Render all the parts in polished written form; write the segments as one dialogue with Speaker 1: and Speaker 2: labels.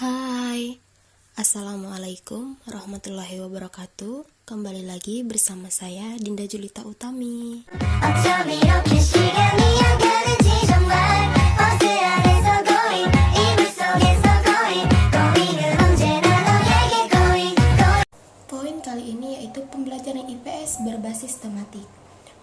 Speaker 1: Hai, Assalamualaikum warahmatullahi wabarakatuh. Kembali lagi bersama saya Dinda Julita Utami. Poin kali ini yaitu pembelajaran IPS berbasis tematik.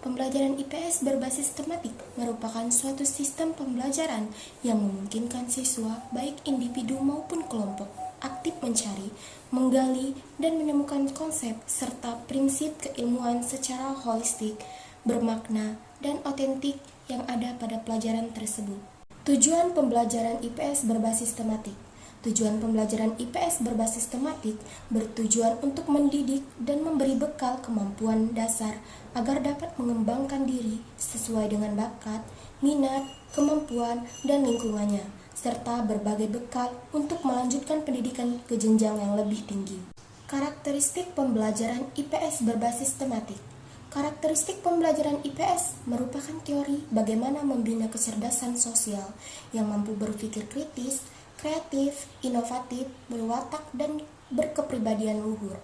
Speaker 1: Pembelajaran IPS berbasis tematik merupakan suatu sistem pembelajaran yang memungkinkan siswa, baik individu maupun kelompok, aktif mencari, menggali, dan menemukan konsep serta prinsip keilmuan secara holistik, bermakna, dan otentik yang ada pada pelajaran tersebut. Tujuan pembelajaran IPS berbasis tematik. Tujuan pembelajaran IPS berbasis tematik bertujuan untuk mendidik dan memberi bekal kemampuan dasar agar dapat mengembangkan diri sesuai dengan bakat, minat, kemampuan, dan lingkungannya, serta berbagai bekal untuk melanjutkan pendidikan ke jenjang yang lebih tinggi. Karakteristik pembelajaran IPS berbasis tematik. Karakteristik pembelajaran IPS merupakan teori bagaimana membina kecerdasan sosial yang mampu berpikir kritis, kreatif, inovatif, berwatak, dan berkepribadian luhur,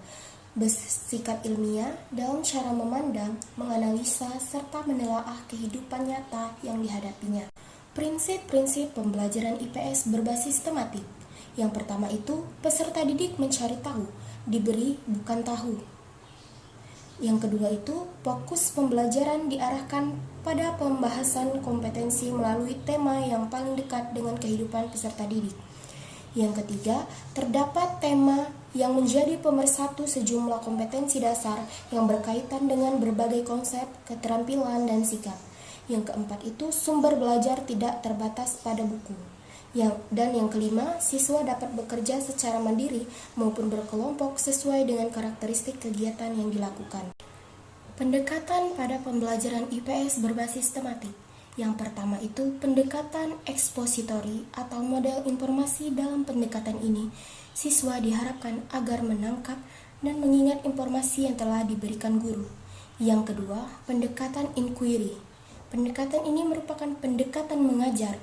Speaker 1: bersikap ilmiah dalam cara memandang, menganalisa, serta menelaah kehidupan nyata yang dihadapinya. Prinsip-prinsip pembelajaran IPS berbasis tematik. Yang pertama itu, peserta didik mencari tahu, diberi bukan tahu. Yang kedua itu, fokus pembelajaran diarahkan pada pembahasan kompetensi melalui tema yang paling dekat dengan kehidupan peserta didik. Yang ketiga, terdapat tema yang menjadi pemersatu sejumlah kompetensi dasar yang berkaitan dengan berbagai konsep, keterampilan, dan sikap. Yang keempat itu, sumber belajar tidak terbatas pada buku. Dan yang kelima, siswa dapat bekerja secara mandiri maupun berkelompok sesuai dengan karakteristik kegiatan yang dilakukan. Pendekatan pada pembelajaran IPS berbasis tematik. Yang pertama itu pendekatan ekspositori atau model informasi. Dalam pendekatan ini, siswa diharapkan agar menangkap dan mengingat informasi yang telah diberikan guru. Yang kedua, pendekatan inquiry. Pendekatan ini merupakan pendekatan mengajar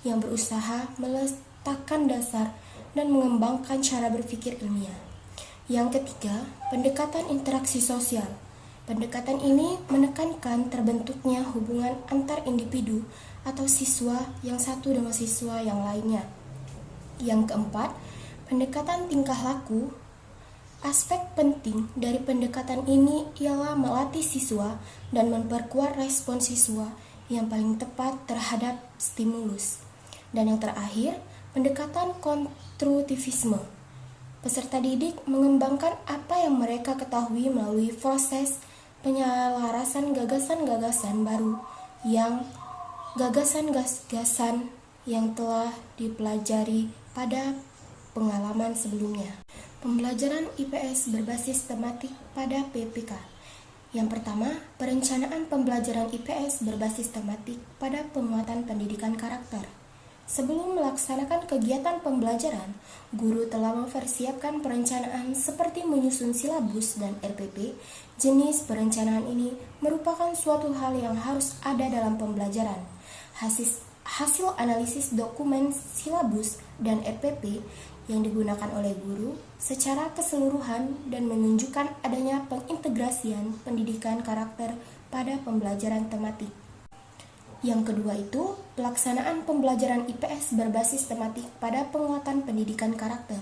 Speaker 1: yang berusaha meletakkan dasar dan mengembangkan cara berpikir ilmiah. Yang ketiga, pendekatan interaksi sosial. Pendekatan ini menekankan terbentuknya hubungan antar individu atau siswa yang satu dengan siswa yang lainnya. Yang keempat, pendekatan tingkah laku. Aspek penting dari pendekatan ini ialah melatih siswa dan memperkuat respon siswa yang paling tepat terhadap stimulus. Dan yang terakhir, pendekatan konstruktivisme. Peserta didik mengembangkan apa yang mereka ketahui melalui proses penyelarasan gagasan-gagasan baru gagasan-gagasan yang telah dipelajari pada pengalaman sebelumnya. Pembelajaran IPS berbasis tematik pada PPK. Yang pertama, perencanaan pembelajaran IPS berbasis tematik pada penguatan pendidikan karakter. Sebelum melaksanakan kegiatan pembelajaran, guru telah mempersiapkan perencanaan seperti menyusun silabus dan RPP. Jenis perencanaan ini merupakan suatu hal yang harus ada dalam pembelajaran. Hasil analisis dokumen silabus dan RPP yang digunakan oleh guru secara keseluruhan dan menunjukkan adanya pengintegrasian pendidikan karakter pada pembelajaran tematik. Yang kedua itu, pelaksanaan pembelajaran IPS berbasis tematik pada penguatan pendidikan karakter.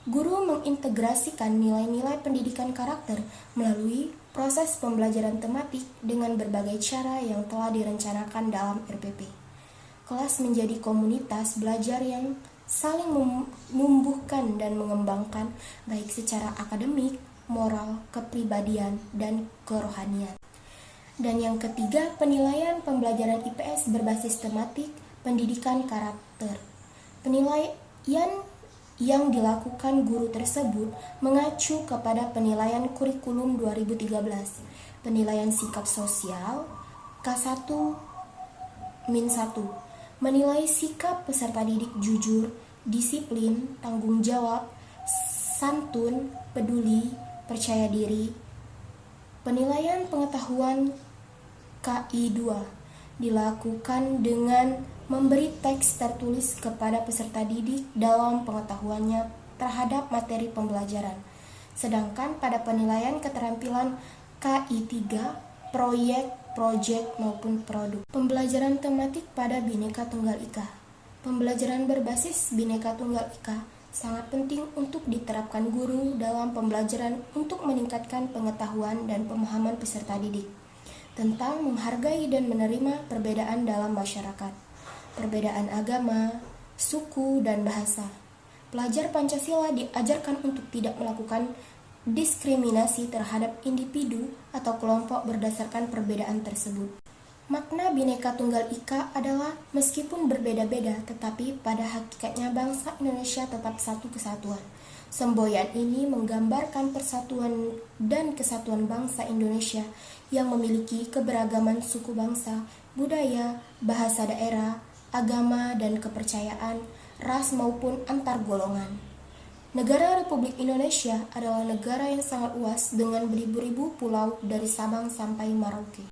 Speaker 1: Guru mengintegrasikan nilai-nilai pendidikan karakter melalui proses pembelajaran tematik dengan berbagai cara yang telah direncanakan dalam RPP. Kelas menjadi komunitas belajar yang saling menumbuhkan dan mengembangkan baik secara akademik, moral, kepribadian, dan kerohanian. Dan yang ketiga, penilaian pembelajaran IPS berbasis tematik pendidikan karakter. Penilaian yang dilakukan guru tersebut mengacu kepada penilaian kurikulum 2013, penilaian sikap sosial K1-1, menilai sikap peserta didik jujur, disiplin, tanggung jawab, santun, peduli, percaya diri. Penilaian pengetahuan KI2 dilakukan dengan memberi teks tertulis kepada peserta didik dalam pengetahuannya terhadap materi pembelajaran. Sedangkan pada penilaian keterampilan KI3, proyek, maupun produk. Pembelajaran tematik pada Bhinneka Tunggal Ika. Pembelajaran berbasis Bhinneka Tunggal Ika sangat penting untuk diterapkan guru dalam pembelajaran untuk meningkatkan pengetahuan dan pemahaman peserta didik tentang menghargai dan menerima perbedaan dalam masyarakat, perbedaan agama, suku, dan bahasa. Pelajar Pancasila diajarkan untuk tidak melakukan diskriminasi terhadap individu atau kelompok berdasarkan perbedaan tersebut. Makna Bhinneka Tunggal Ika adalah meskipun berbeda-beda, tetapi pada hakikatnya bangsa Indonesia tetap satu kesatuan. Semboyan ini menggambarkan persatuan dan kesatuan bangsa Indonesia yang memiliki keberagaman suku bangsa, budaya, bahasa daerah, agama, dan kepercayaan, ras maupun antar golongan. Negara Republik Indonesia adalah negara yang sangat luas dengan beribu-ribu pulau dari Sabang sampai Merauke.